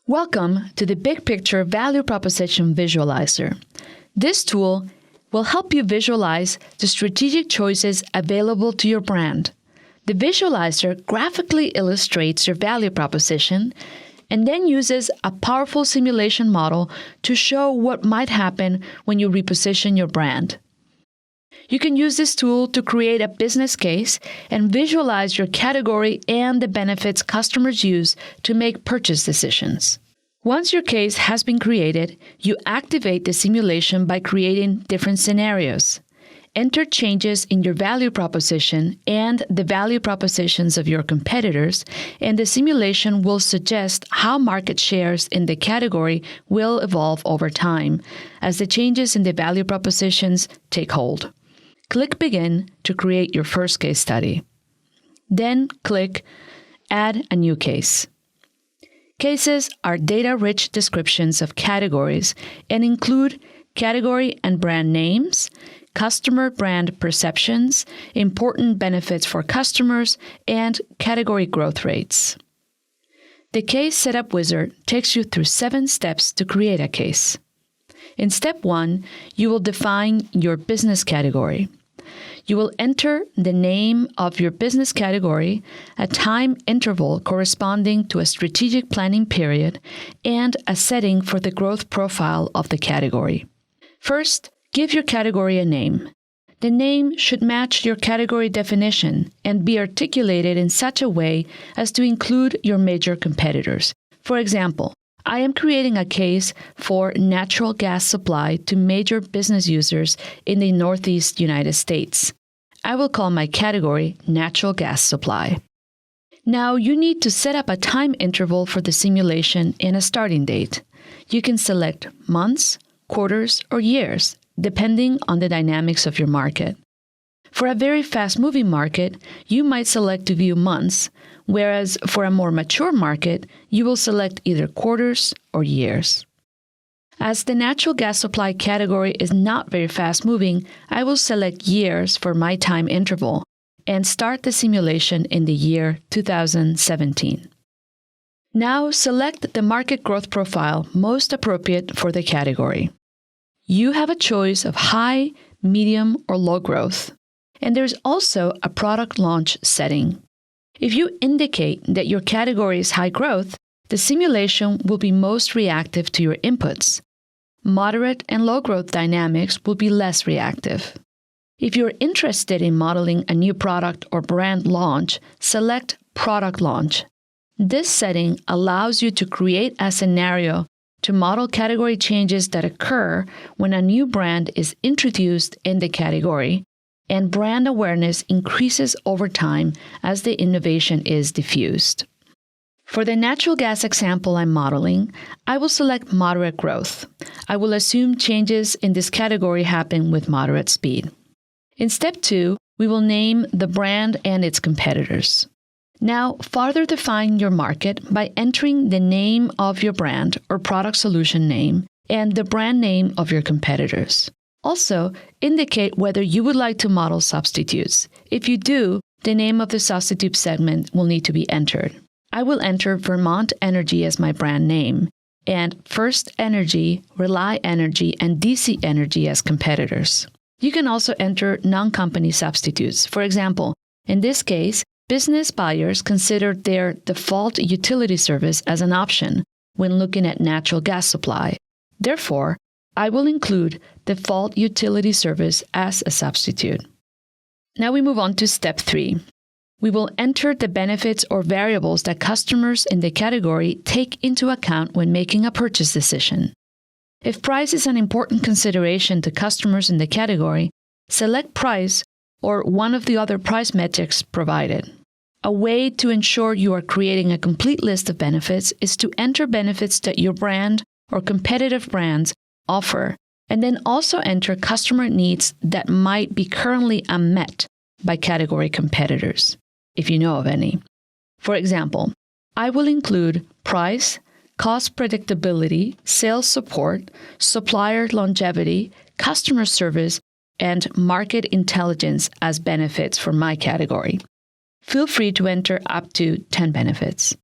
Welcome to the Big Picture Value Proposition Visualizer. This tool will help you visualize the strategic choices available to your brand. The visualizer graphically illustrates your value proposition and then uses a powerful simulation model to show what might happen when you reposition your brand. You can use this tool to create a business case and visualize your category and the benefits customers use to make purchase decisions. Once your case has been created, you activate the simulation by creating different scenarios. Enter changes in your value proposition and the value propositions of your competitors, and the simulation will suggest how market shares in the category will evolve over time as the changes in the value propositions take hold. Click Begin to create your first case study. Then click Add a new case. Cases are data-rich descriptions of categories and include category and brand names, customer brand perceptions, important benefits for customers, and category growth rates. The Case Setup Wizard takes you through 7 steps to create a case. In step 1, you will define your business category. You will enter the name of your business category, a time interval corresponding to a strategic planning period, and a setting for the growth profile of the category. First, give your category a name. The name should match your category definition and be articulated in such a way as to include your major competitors. For example, I am creating a case for natural gas supply to major business users in the Northeast United States. I will call my category Natural Gas Supply. Now you need to set up a time interval for the simulation and a starting date. You can select months, quarters, or years, depending on the dynamics of your market. For a very fast-moving market, you might select to view months, whereas for a more mature market, you will select either quarters or years. As the natural gas supply category is not very fast-moving, I will select years for my time interval and start the simulation in the year 2017. Now select the market growth profile most appropriate for the category. You have a choice of high, medium, or low growth, and there's also a product launch setting. If you indicate that your category is high growth, the simulation will be most reactive to your inputs. Moderate and low growth dynamics will be less reactive. If you're interested in modeling a new product or brand launch, select Product Launch. This setting allows you to create a scenario to model category changes that occur when a new brand is introduced in the category, and brand awareness increases over time as the innovation is diffused. For the natural gas example I'm modeling, I will select moderate growth. I will assume changes in this category happen with moderate speed. In step 2, we will name the brand and its competitors. Now, further define your market by entering the name of your brand or product solution name and the brand name of your competitors. Also, indicate whether you would like to model substitutes. If you do, the name of the substitute segment will need to be entered. I will enter Vermont Energy as my brand name, and First Energy, Rely Energy, and DC Energy as competitors. You can also enter non-company substitutes. For example, in this case, business buyers consider their default utility service as an option when looking at natural gas supply. Therefore, I will include default utility service as a substitute. Now we move on to step 3. We will enter the benefits or variables that customers in the category take into account when making a purchase decision. If price is an important consideration to customers in the category, select price or one of the other price metrics provided. A way to ensure you are creating a complete list of benefits is to enter benefits that your brand or competitive brands offer, and then also enter customer needs that might be currently unmet by category competitors, if you know of any. For example, I will include price, cost predictability, sales support, supplier longevity, customer service, and market intelligence as benefits for my category. Feel free to enter up to 10 benefits.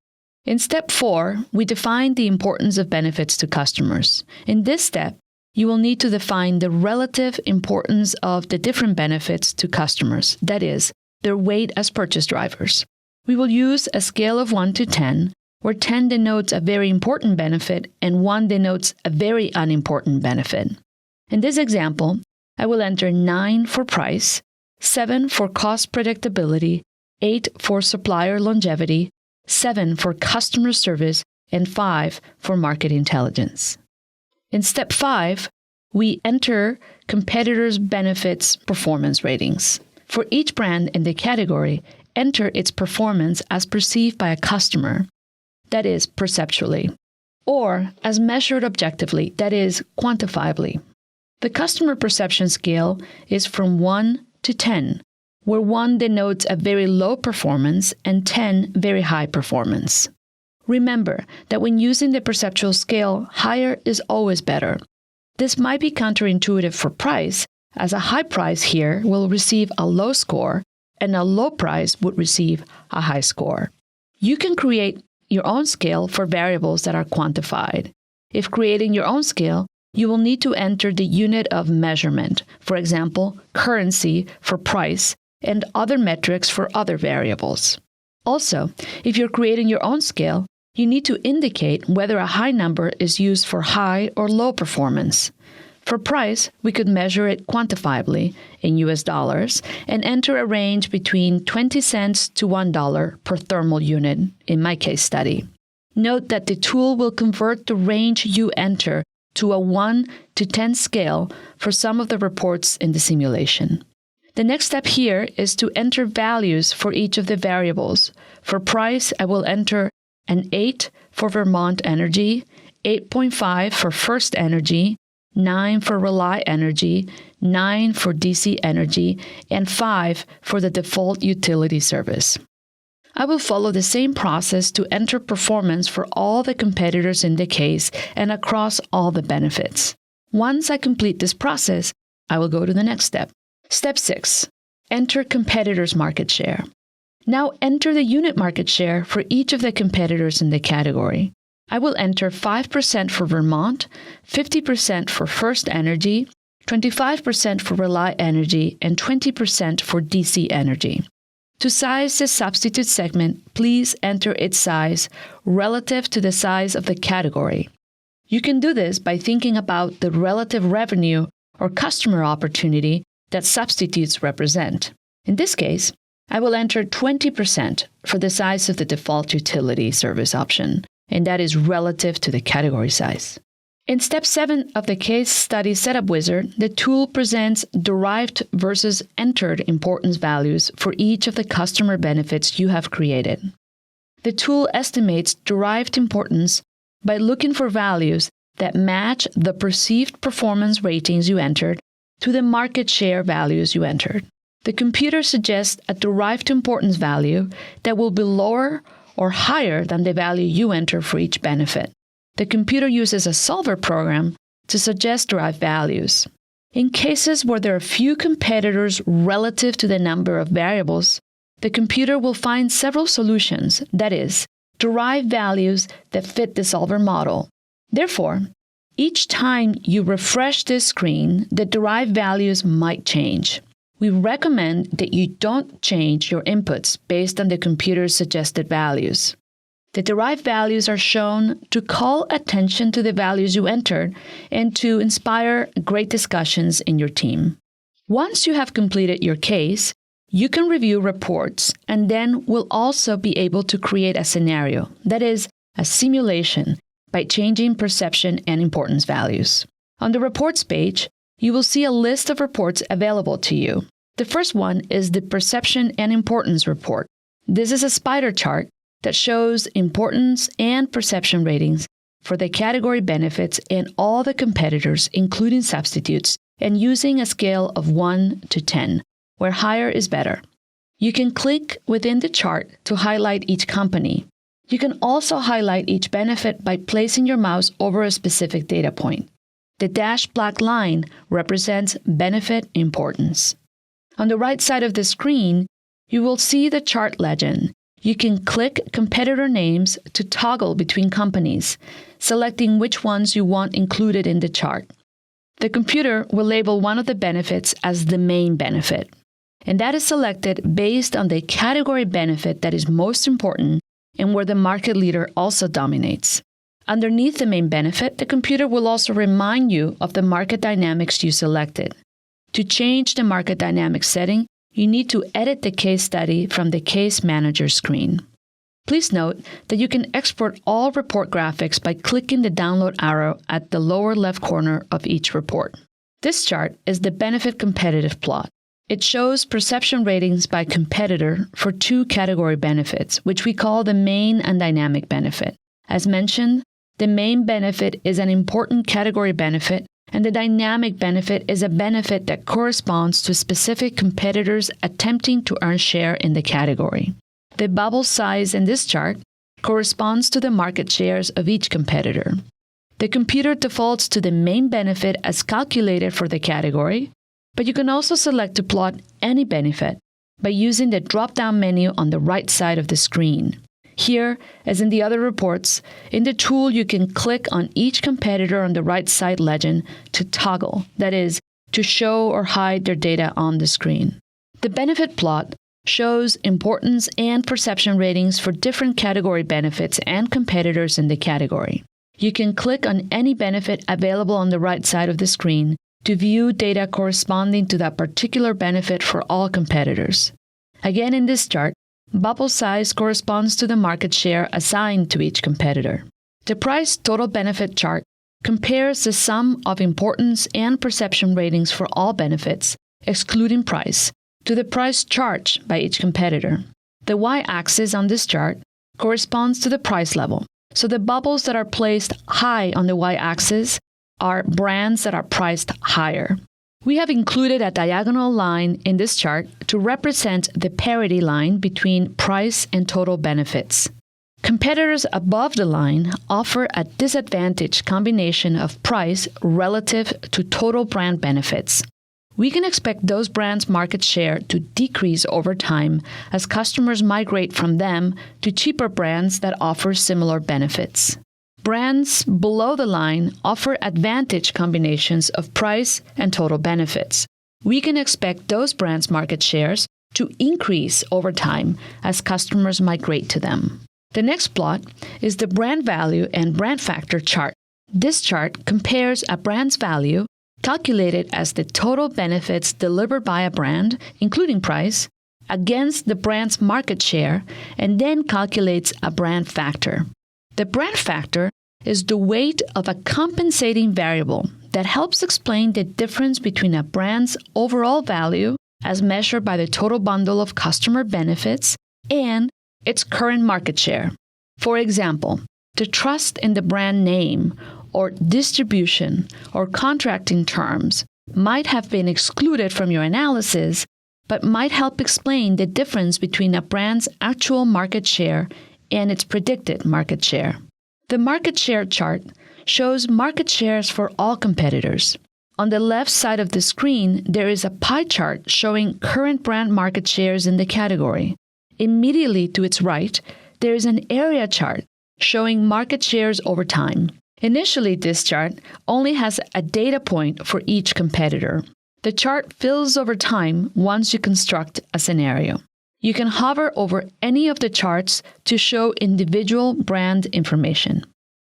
In step 4, we define the importance of benefits to customers. In this step, you will need to define the relative importance of the different benefits to customers, that is, their weight as purchase drivers. We will use a scale of 1 to 10, where 10 denotes a very important benefit and 1 denotes a very unimportant benefit. In this example, I will enter 9 for price, 7 for cost predictability, 8 for supplier longevity, 7 for customer service, and 5 for market intelligence. In step 5, we enter competitors' benefits performance ratings. For each brand in the category, enter its performance as perceived by a customer, that is, perceptually, or as measured objectively, that is, quantifiably. The customer perception scale is from 1 to 10, where 1 denotes a very low performance and 10 very high performance. Remember that when using the perceptual scale, higher is always better. This might be counterintuitive for price, as a high price here will receive a low score and a low price would receive a high score. You can create your own scale for variables that are quantified. If creating your own scale, you will need to enter the unit of measurement, for example, currency for price, and other metrics for other variables. Also, if you're creating your own scale, you need to indicate whether a high number is used for high or low performance. For price, we could measure it quantifiably in US dollars and enter a range between 20 cents to $1 per thermal unit in my case study. Note that the tool will convert the range you enter to a 1 to 10 scale for some of the reports in the simulation. The next step here is to enter values for each of the variables. For price, I will enter an 8 for Vermont Energy, 8.5 for First Energy, 9 for Rely Energy, 9 for DC Energy, and 5 for the default utility service. I will follow the same process to enter performance for all the competitors in the case and across all the benefits. Once I complete this process, I will go to the next step. Step 6. Enter competitors' market share. Now enter the unit market share for each of the competitors in the category. I will enter 5% for Vermont, 50% for First Energy, 25% for Rely Energy, and 20% for DC Energy. To size the substitute segment, please enter its size relative to the size of the category. You can do this by thinking about the relative revenue or customer opportunity that substitutes represent. In this case, I will enter 20% for the size of the default utility service option, and that is relative to the category size. In step 7 of the case study setup wizard, the tool presents derived versus entered importance values for each of the customer benefits you have created. The tool estimates derived importance by looking for values that match the perceived performance ratings you entered to the market share values you entered. The computer suggests a derived importance value that will be lower or higher than the value you enter for each benefit. The computer uses a solver program to suggest derived values. In cases where there are few competitors relative to the number of variables, the computer will find several solutions, that is, derived values that fit the solver model. Therefore, each time you refresh this screen, the derived values might change. We recommend that you don't change your inputs based on the computer's suggested values. The derived values are shown to call attention to the values you entered and to inspire great discussions in your team. Once you have completed your case, you can review reports and then will also be able to create a scenario, that is, a simulation, by changing perception and importance values. On the reports page, you will see a list of reports available to you. The first one is the Perception and Importance report. This is a spider chart that shows importance and perception ratings for the category benefits and all the competitors, including substitutes, and using a scale of 1 to 10, where higher is better. You can click within the chart to highlight each company. You can also highlight each benefit by placing your mouse over a specific data point. The dashed black line represents benefit importance. On the right side of the screen, you will see the chart legend, You can click competitor names to toggle between companies, selecting which ones you want included in the chart. The computer will label one of the benefits as the main benefit, and that is selected based on the category benefit that is most important and where the market leader also dominates. Underneath the main benefit, the computer will also remind you of the market dynamics you selected. To change the market dynamics setting, you need to edit the case study from the Case Manager screen. Please note that you can export all report graphics by clicking the download arrow at the lower left corner of each report. This chart is the benefit competitive plot. It shows perception ratings by competitor for two category benefits, which we call the main and dynamic benefit. As mentioned, the main benefit is an important category benefit, and the dynamic benefit is a benefit that corresponds to specific competitors attempting to earn share in the category. The bubble size in this chart corresponds to the market shares of each competitor. The computer defaults to the main benefit as calculated for the category, but you can also select to plot any benefit by using the drop-down menu on the right side of the screen. Here, as in the other reports, in the tool you can click on each competitor on the right side legend to toggle, that is, to show or hide their data on the screen. The benefit plot shows importance and perception ratings for different category benefits and competitors in the category. You can click on any benefit available on the right side of the screen to view data corresponding to that particular benefit for all competitors. Again, in this chart, bubble size corresponds to the market share assigned to each competitor. The price total benefit chart compares the sum of importance and perception ratings for all benefits, excluding price, to the price charged by each competitor. The y-axis on this chart corresponds to the price level, so the bubbles that are placed high on the y-axis are brands that are priced higher. We have included a diagonal line in this chart to represent the parity line between price and total benefits. Competitors above the line offer a disadvantaged combination of price relative to total brand benefits. We can expect those brands' market share to decrease over time as customers migrate from them to cheaper brands that offer similar benefits. Brands below the line offer advantage combinations of price and total benefits. We can expect those brands' market shares to increase over time as customers migrate to them. The next plot is the brand value and brand factor chart. This chart compares a brand's value, calculated as the total benefits delivered by a brand, including price, against the brand's market share, and then calculates a brand factor. The brand factor is the weight of a compensating variable that helps explain the difference between a brand's overall value, as measured by the total bundle of customer benefits, and its current market share. For example, the trust in the brand name, or distribution, or contracting terms might have been excluded from your analysis, but might help explain the difference between a brand's actual market share and its predicted market share. The market share chart shows market shares for all competitors. On the left side of the screen, there is a pie chart showing current brand market shares in the category. Immediately to its right, there is an area chart showing market shares over time. Initially, this chart only has a data point for each competitor. The chart fills over time once you construct a scenario. You can hover over any of the charts to show individual brand information.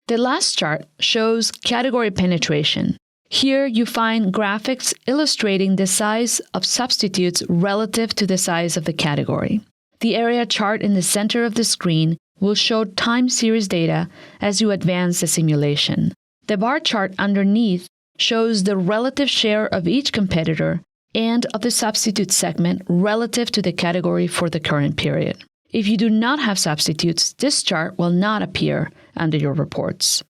The last chart shows category penetration. Here you find graphics illustrating the size of substitutes relative to the size of the category. The area chart in the center of the screen will show time series data as you advance the simulation. The bar chart underneath shows the relative share of each competitor and of the substitute segment relative to the category for the current period. If you do not have substitutes, this chart will not appear under your reports.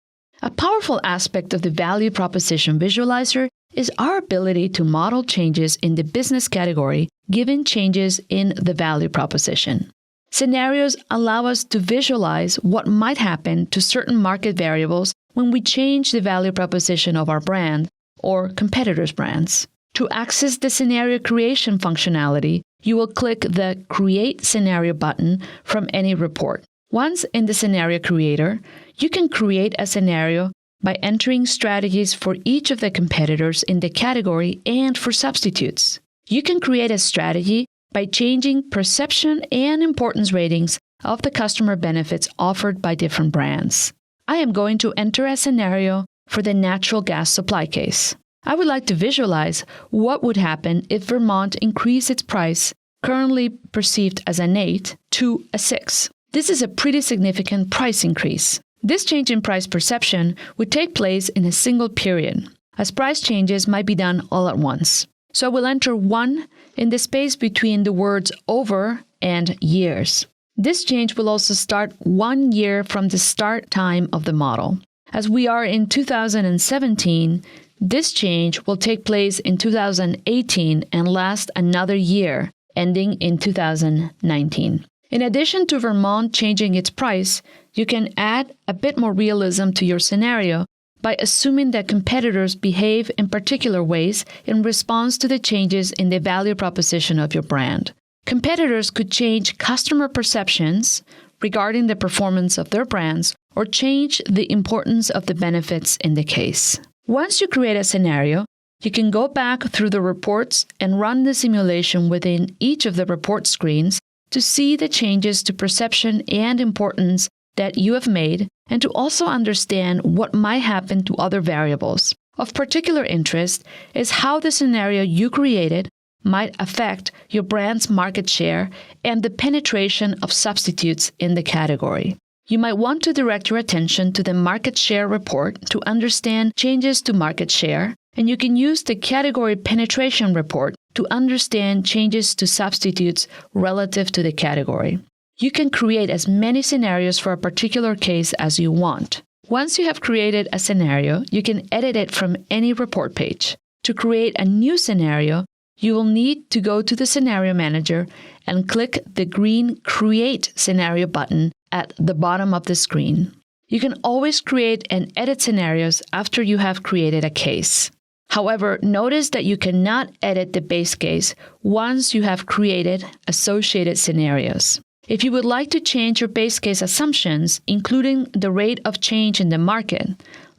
A powerful aspect of the value proposition visualizer is our ability to model changes in the business category given changes in the value proposition. Scenarios allow us to visualize what might happen to certain market variables when we change the value proposition of our brand or competitors' brands. To access the scenario creation functionality, you will click the Create Scenario button from any report. Once in the Scenario Creator, you can create a scenario by entering strategies for each of the competitors in the category and for substitutes. You can create a strategy by changing perception and importance ratings of the customer benefits offered by different brands. I am going to enter a scenario for the natural gas supply case. I would like to visualize what would happen if Vermont increased its price, currently perceived as an 8, to a 6. This is a pretty significant price increase. This change in price perception would take place in a single period, as price changes might be done all at once. So I will enter 1 in the space between the words over and years. This change will also start 1 year from the start time of the model. As we are in 2017, this change will take place in 2018 and last another year, ending in 2019. In addition to Vermont changing its price, you can add a bit more realism to your scenario by assuming that competitors behave in particular ways in response to the changes in the value proposition of your brand. Competitors could change customer perceptions regarding the performance of their brands or change the importance of the benefits in the case. Once you create a scenario, you can go back through the reports and run the simulation within each of the report screens to see the changes to perception and importance that you have made and to also understand what might happen to other variables. Of particular interest is how the scenario you created might affect your brand's market share and the penetration of substitutes in the category. You might want to direct your attention to the market share report to understand changes to market share, and you can use the category penetration report to understand changes to substitutes relative to the category. You can create as many scenarios for a particular case as you want. Once you have created a scenario, you can edit it from any report page. To create a new scenario, you will need to go to the Scenario Manager and click the green Create Scenario button at the bottom of the screen. You can always create and edit scenarios after you have created a case. However, notice that you cannot edit the base case once you have created associated scenarios. If you would like to change your base case assumptions, including the rate of change in the market,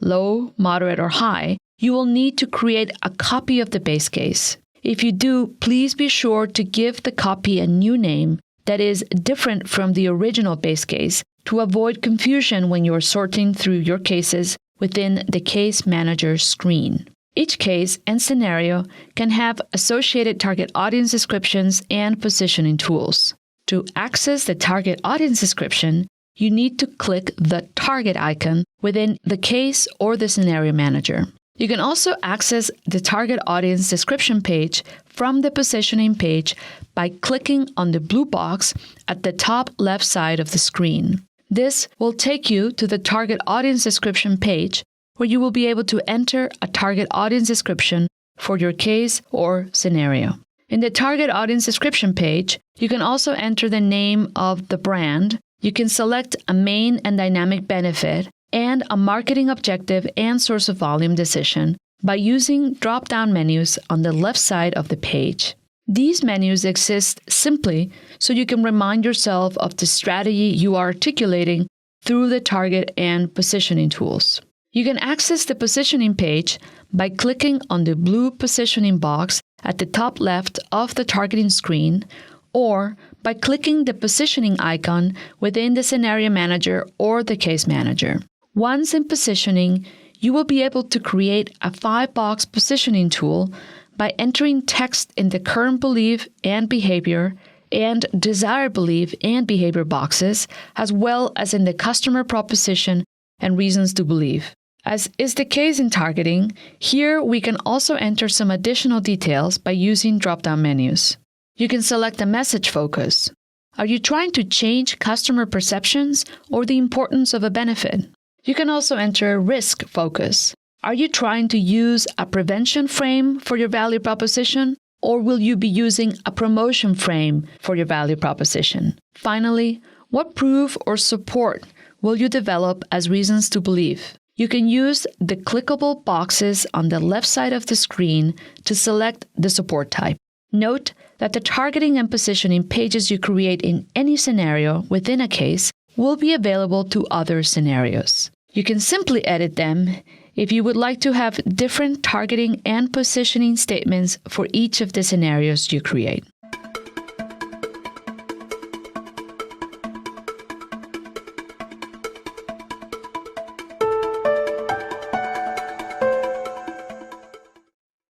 low, moderate, or high, you will need to create a copy of the base case. If you do, please be sure to give the copy a new name that is different from the original base case to avoid confusion when you are sorting through your cases within the Case Manager screen. Each case and scenario can have associated target audience descriptions and positioning tools. To access the target audience description, you need to click the target icon within the case or the Scenario Manager. You can also access the target audience description page from the positioning page by clicking on the blue box at the top left side of the screen. This will take you to the target audience description page, where you will be able to enter a target audience description for your case or scenario. In the target audience description page, you can also enter the name of the brand. You can select a main and dynamic benefit and a marketing objective and source of volume decision by using drop-down menus on the left side of the page. These menus exist simply so you can remind yourself of the strategy you are articulating through the target and positioning tools. You can access the positioning page by clicking on the blue positioning box at the top left of the targeting screen, or by clicking the positioning icon within the Scenario Manager or the Case Manager. Once in positioning, you will be able to create a 5-box positioning tool by entering text in the current belief and behavior and desired belief and behavior boxes, as well as in the customer proposition and reasons to believe. As is the case in targeting, here we can also enter some additional details by using drop-down menus. You can select a message focus. Are you trying to change customer perceptions or the importance of a benefit? You can also enter a risk focus. Are you trying to use a prevention frame for your value proposition, or will you be using a promotion frame for your value proposition? Finally, what proof or support will you develop as reasons to believe? You can use the clickable boxes on the left side of the screen to select the support type. Note that the targeting and positioning pages you create in any scenario within a case will be available to other scenarios. You can simply edit them if you would like to have different targeting and positioning statements for each of the scenarios you create.